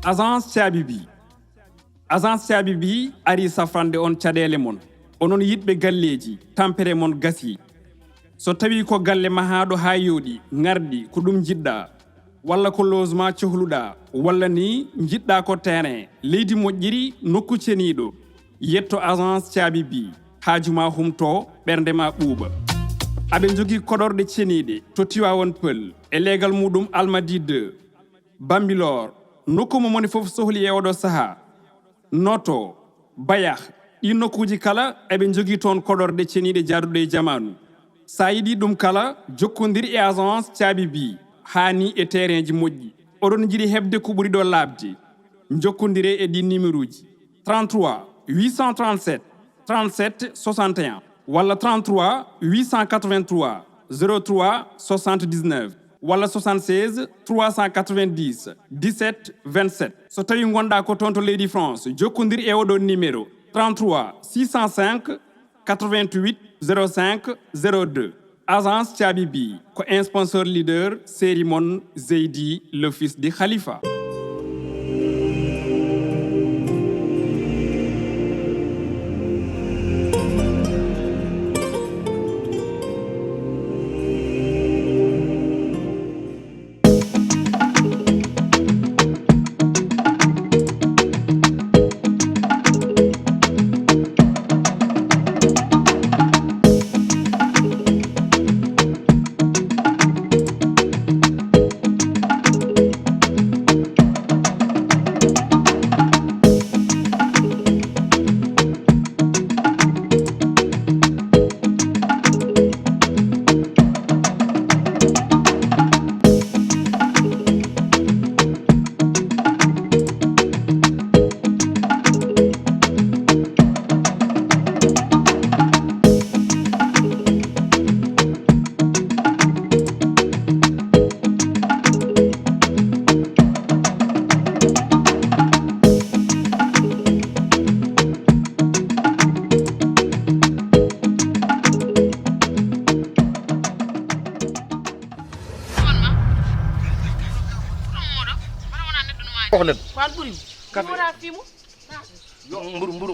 agence caabi bi ari safrande on caɗele mon onon yiɗɓe galleji tampere mon gasi so tawi ko galle mahaɗo ha yooɗi ngardi ko ɗum jiɗɗa walla ko logement cohluɗa walla ni jiɗɗa ko terrain leydi moƴƴiri nokku ceniɗo yetto agence caabi bi haajuma humto ɓerdema ɓuuɓa aɓe jogui koɗorɗe ceniɗe to Tivaouane Peulh e leegal muɗum Almadies 2 Bambilor nokku mo moni fof sohli e oɗo saaha Noto Bayak ɗi nokkuji kala eɓe jogui toon koɗorɗe ceniɗe jaaduɗe e jamanu sa yiɗi ɗum kala jokkodir e agence caabi bi hani e terrain ji moƴƴi oɗon jiɗi hebde ko ɓuri ɗo labde jokkodire e ɗi numéro ji 33 837 37 61 walla 33 883 03 79 walla 76 390 17 27 so tawi gonɗa ko toon to leydi France jokkodir e oɗo numéro 33 605 88 05 02 agence caabi bi ko un sponsor leader série mon Zeydi le fils de Khalifa.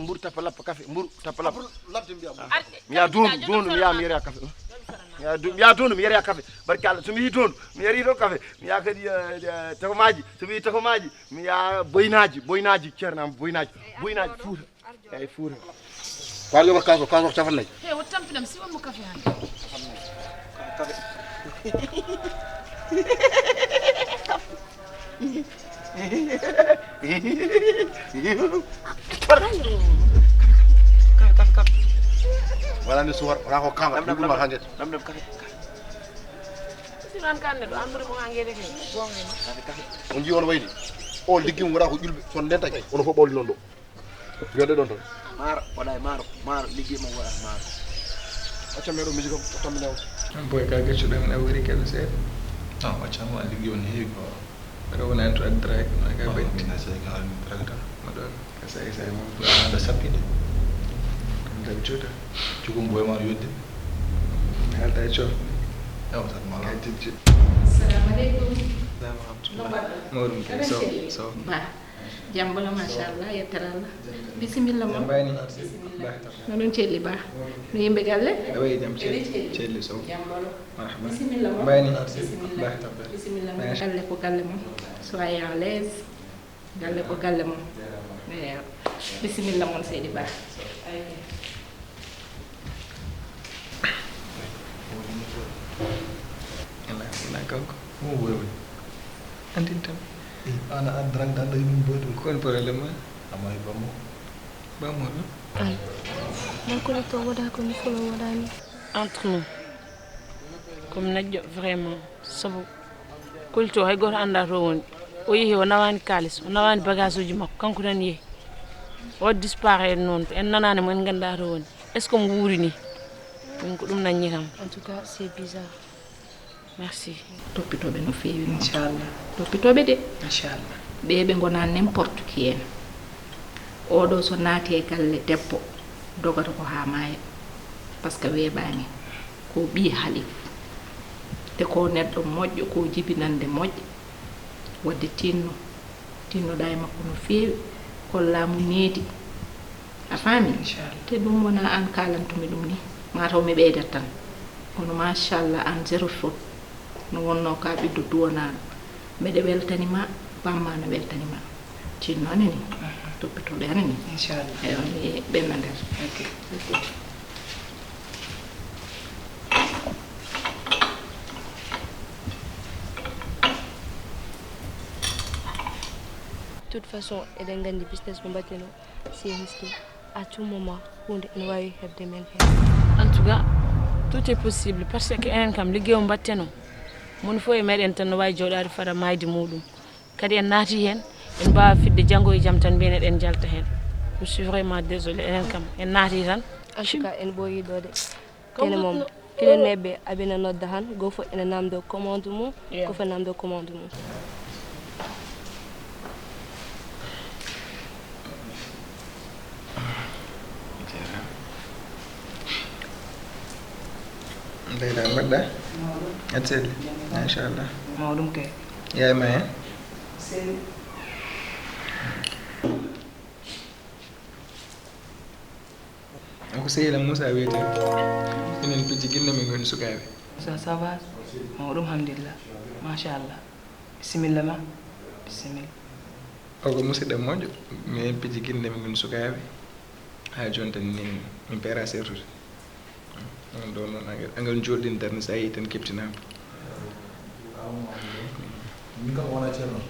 mburu tapalap café mburu tapalap mi ya dondu mi ya mi yari café mi ya dondu mi yari café barki Allah so mi yi dondu mi yari do café mi ya kadi takomaji so mi takomaji mi ya boynaji cernam boynaji fuuta ay fuuta wal yo kaso tafal lay he o tampinam si won mo café han café wala ni suwar wala ko kanga dum ma hanget dam café sinan kan do ambure mo ngene ke bonge on ji on waydi o liggim wala ko julbe son den tay on fo bawli non do yode don ton mar waday mar liggim mo wala mar acca mero musique ko tamminaw boy ka gaccu dem na wuri kebe se acca mo liggim on heewi ko rawna en to adrak na ga bay mina say ka al tragta madon ka say mo da sapide da joda cugum boy ma yodde halda e cof awtat ma ka tibji assalamu alaykum modum ke so ba jambala machallah yettaralla bisimilla mo bayni no non celli ba no yimbe galle way jam celli so jambalo marhaba bisimilla mo bayni bisimilla mo galle ko galle mo soyez à l'aise galle ko galle mo bisimilla mon seydi ba ela kanko mo wowi andintam ana adran dan day min bodu kon problème amay bamo ay man ko to wada ko ni fulo wadani entre nous comme najjo vraiment sabu kulto hay goto anda to woni o yehi o nawani kalis o nawani bagage uji makko kanko tan yehi o disparaît non en nanane mo en ganda to woni est ce que mo wuri ni min ko dum nanni kam en tout cas c'est bizarre merci toppitoɓe no feewi inchallah toppitoɓe de inchallah ɓe gona n'importe qui en oɗo so naati e galle debbo dogata ko ha maaya par ce que weeɓani ko ɓi halif te ko neɗɗo moƴƴo ko jibinande moƴƴo wadde tinno tinnoɗa e makko no feewi kollamu needi a faami te ɗum wona an kalantumi ɗum ni mataw mi ɓeydat tan kono machallah an zéro faute no wonno ka ɓiɗɗo duwanaɗo mbeɗe weltanima bamma no weltanima cinno anani toppitoɓe anani inchallah eyo mi ɓenna nder De toute façon, eɗen gandi business mo mbaɗɗeno c'est risqué. À tout moment, hunde ene wawi hebde men hen. En tout cas, tout est possible parce que enen kam ligguey o mbatteno mon fof e meɗen tan no wawi jooɗade fara maydi muɗum kadi en naati hen en mbawa fidde janggo e jaam tan mbiyen eɗen jalta hen. Je suis vraiment désolé enen kam en naati tan. En tout cas, en ɓooyi ɗo de ene moom kinen neɓɓe abina nodda han goto fof ene namdo commande mum ko fof namdo commande mum. Leyla mbaɗɗa aɗa machallah mawɗum kay yayma hen ko sehila Moussa wiyete enen pijji guinne min goni sukaɓe ça va mawɗum hamdillah machallah bisimilla ma bisimilla o ko musidɗo moƴƴo min pijji guinne min goni sukaɓe ha joni tan min peera sertude on ɗo noon angal joɗɗin darde sa yeehi tan keptinama min kam wona ceerno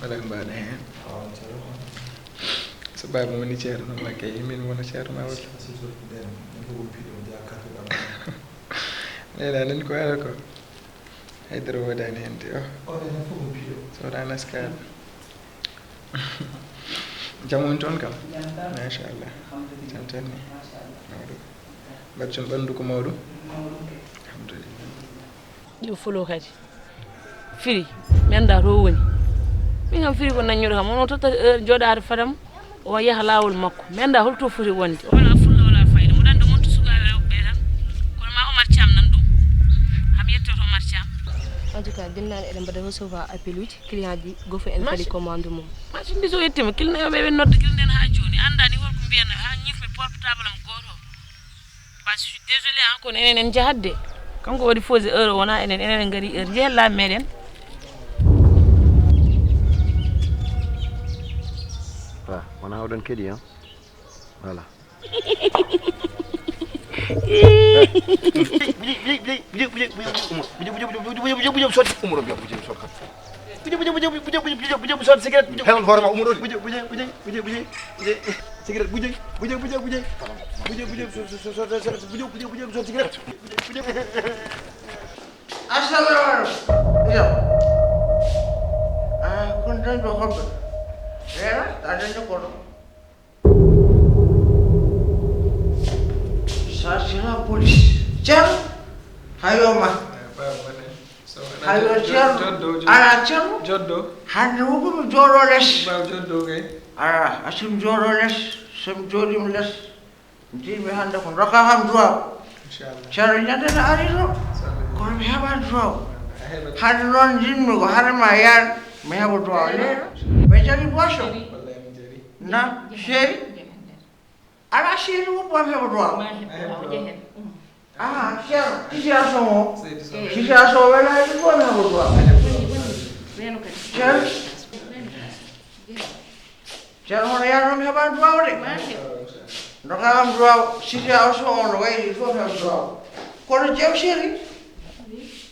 wala ko mbaɗa hen so baba woni ceerno makka min wona ceerno ma walla leyla nani ko ala ko haydara wodani hen de so wona naskaɗo jaam woni toon kam machallah jam tan ni mbaɗ jon ɓanndu ko mawɗum alhamdulillah ɗum fulo kadi firi mi anda to woni min kam firi ko naññuɗo kam ono totta jooɗade fadam o yaha lawol makko mi anda holto foti wonde wala fulla wala fayda mo ɗande monto sukaɓe rewɓe tan kono ma Omar Thiam nan ɗum hami yettoto Omar Thiam. En tout cas dinnani eɗen mbaɗa recevoir appel uji client ji goto fof ene kadi commande mum machine ndi so yettima kilnayoɓe ɓe nodda kilden ha joni andani holko mbiyanno ha ñifmi portable am goto je suis désolé hein kono enen en jahadde kanko waɗi fausse heure wona enen en gari heure jehen laabi meɗen wona oɗon keeɗi han voilà sot cigarette helal hoorema umro cigarette buje sot cigarette assalamu alaikum kon tan do hoɓɓe era ta dañde koɗo ça c'est la police ceerno hayoma hayo ceerno ala ceerno joddo hande woɓimi jooɗo less baw joddo kay ala asim jooɗo less somi jooɗima less jiimi hande ko doka kam duwaw ceerno ñandene ari to kono mi heɓani duwaw hande noon jinmi ko harema yaade mi heɓa duwaw leyɗo ɓe jari boisson na chéri ala chéri woppam heɓa duwaw ceerno situation o situation welani ɗum bomi heɓa duwaw ceerno ceerno hono yaade noon mi heɓani duwaw de doka kam duwaw situation o no wayni fof heɓa duwaw kono jew chéri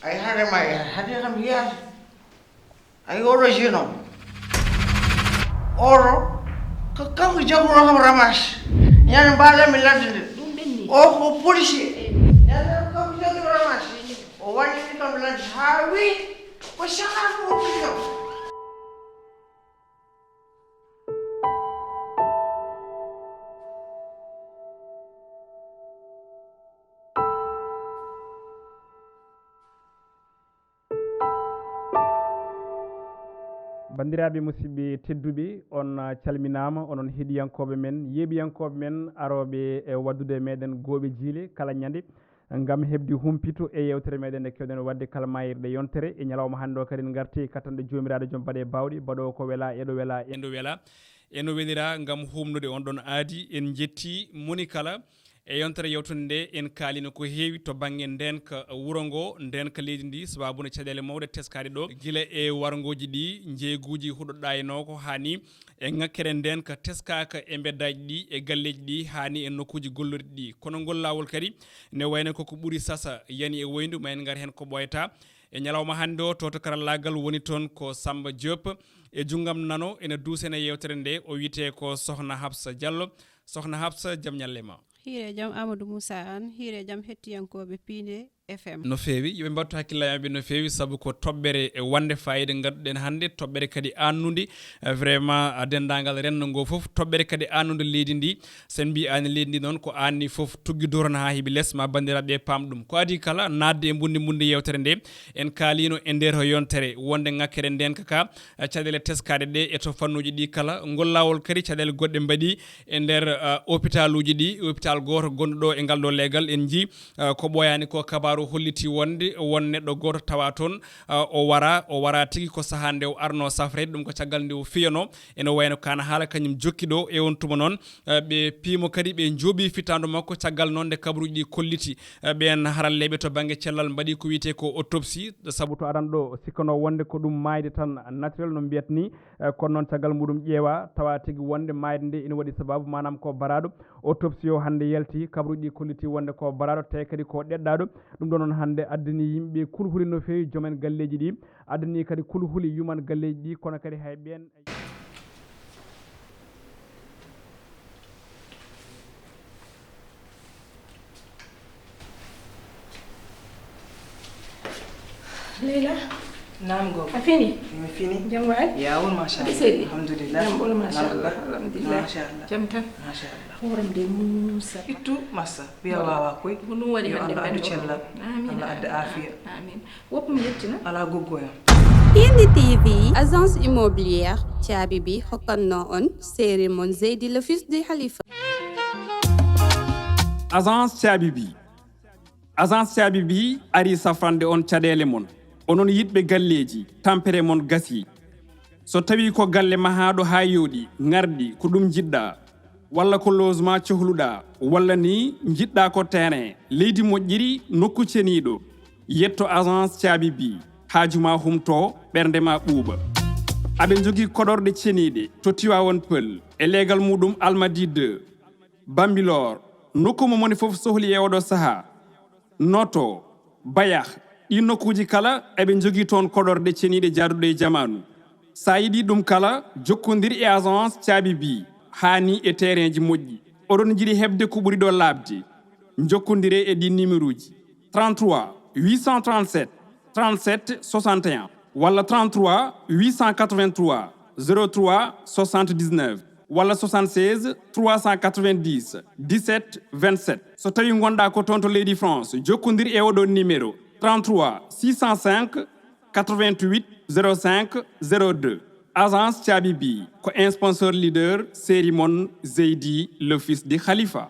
ay harema hade kam yiyata ay oɗo jeune o oɗo kanko jagguno kam ramas ñande mbaɗami ladde nde o ko policier ñande kanko jagguno ramas o wallini kam ladde ha wi ko sakatu o pili kam bandiraɓe musidɓe tedduɓe on calminama onon heeɗiyankoɓe men yeeɓiyankoɓe men aroɓe e waddude meɗen gooɓe jiile kala ñande ngam hebdi humpito e yewtere meɗen nde kewɗen wadde kala mayirɗe yontere e ñalawma hannde o kadi garti kattanɗe jomiraɗo joom baɗe bawɗi baɗo ko wela eɗo wela endo wela eno welira ngam humnude on ɗon aadi en jetti moni kala e yontere yewtude nde en kaalino ko heewi to banggue ndenka wuro ngo ndenka leydi ndi sababune caɗele mawɗe teskade ɗo guila e wargoji ɗi jeeguji huɗoɗa e noko hani e ŋakkere ndenka teskaka e beddaji ɗi e galleji ɗi hani e nokkuji gollorɗi ɗi kono ngol lawol kadi ne wayno koko ɓuuri sasa yani e woyndu ma en gar hen ko ɓoyata e ñalawma hannde o toto karallagal woni toon ko Samba Diop e junggam nano ene duusene yewtere nde o wiyete ko Sokhna Habsa Diallo. Sokhna Habsa, jam ñalle ma. Hiire jam Amadou Moussa an, hiire jam hettiyankoɓe Pinde FM. No feewi yoɓe mbattu hakkillaji no feewi sabu ko toɓɓere e wonde fayida gadduɗen hannde toɓɓere kadi annude vraiment dendagal renndo ngo fof toɓɓere kadi annude leydi ndi sen mbi ani leydi ndi noon ko anni fof tuggidorna ha heeɓi less ma bandiraɓe paam ɗum ko adi kala nadde e bunde yewtere nde en kaalino e nder yontere wonde ŋakkere nden kaka caɗele teskade ɗe e to fannuji ɗi kala ngol lawol kadi caɗele goɗɗe mbaɗi e nder hôpital uji ɗi hôpital goto gonɗo e ngal ɗo leegal en ji ko ɓoyani ko kabaru holliti wonde won neɗɗo goto tawa toon o wara tigui ko saaha nde o arno safrede ɗum ko caggal nde o fiyano ene wayno kana haala kañum jokki ɗo e on tuma noon ɓe piimo kadi ɓe jooɓi fittadu makko caggal noon nde kabaruji ɗi kolliti ɓen haralleɓe to banggue cellal mbaɗi ko wiyete ko autopsie saabu to aɗan ɗo sikkano wonde ko ɗum mayde tan naturel no mbiyat ni kono noon caggal muɗum ƴeewa tawa tigui wonde mayde nde ina waɗi sababu manam ko baraɗo autopsie o hannde yalti kabaruji ɗi kolliti wonde ko baraɗo tawi kadi ko ɗeɗɗaɗo ɗum ɗo noon hannde addani yimɓe kulhuli no fewi joomen galleji ɗi addani kadi kulhuli yuman galleji ɗi kono kadi hay ɓen Leila. Naam go. Afini. Fini. Jam waay. Ya won mashallah. Alhamdulillah. Jam bol mashallah. Alhamdulillah. Mashallah. Jam tan. Mashallah. Horam de Musa. Ittu massa. Biya wawa koy. Bunu wadi hande adu cella. Amin. Allah adda afiya. Amin. Wopum yettina. Ala goggoya. Pinde TV, agence immobilière caabi bi hokkanno on série mon Zeydi le fils de Khalifa. Agence caabi bi. Agence caabi bi ari safrande on caɗele mon. Onon yitɓe galleji tampere mon gasi. So tawi ko galle mahaɗo ha yoɗi ngardi ko ɗum jiɗɗa walla ko logement cohluɗa walla ni jiɗɗa ko terrain leydi moƴƴiri nokku ceniɗo yetto agence caabi bi haajuma humto ɓernde ma ɓuuɓa aɓe jogui koɗorɗe ceniɗe to Tivaouane Peulh e leegal muɗum Almadies 2 Bambilor nokku mo moni fof sohli e oɗo saaha Noto Bayak ɗi nokkuji kala eɓe jogui toon koɗorɗe ceniɗe jaaduɗe e jamanu sa yiɗi ɗum kala jokkodir e agence caabi bi hani e terrain ji moƴƴi oɗon jiɗi hebde ko ɓuuri ɗo labde jokkodire e ɗi numéro ji 33 837 37 61 walla 33 883 03 79 walla 76 390 17 27 so tawi gonɗa ko toon to leydi France jokkodir e oɗo numéro 33 605 88 05 02 agence caabi bi ko un sponsor leader série mon Zeydi le fils de Khalifa.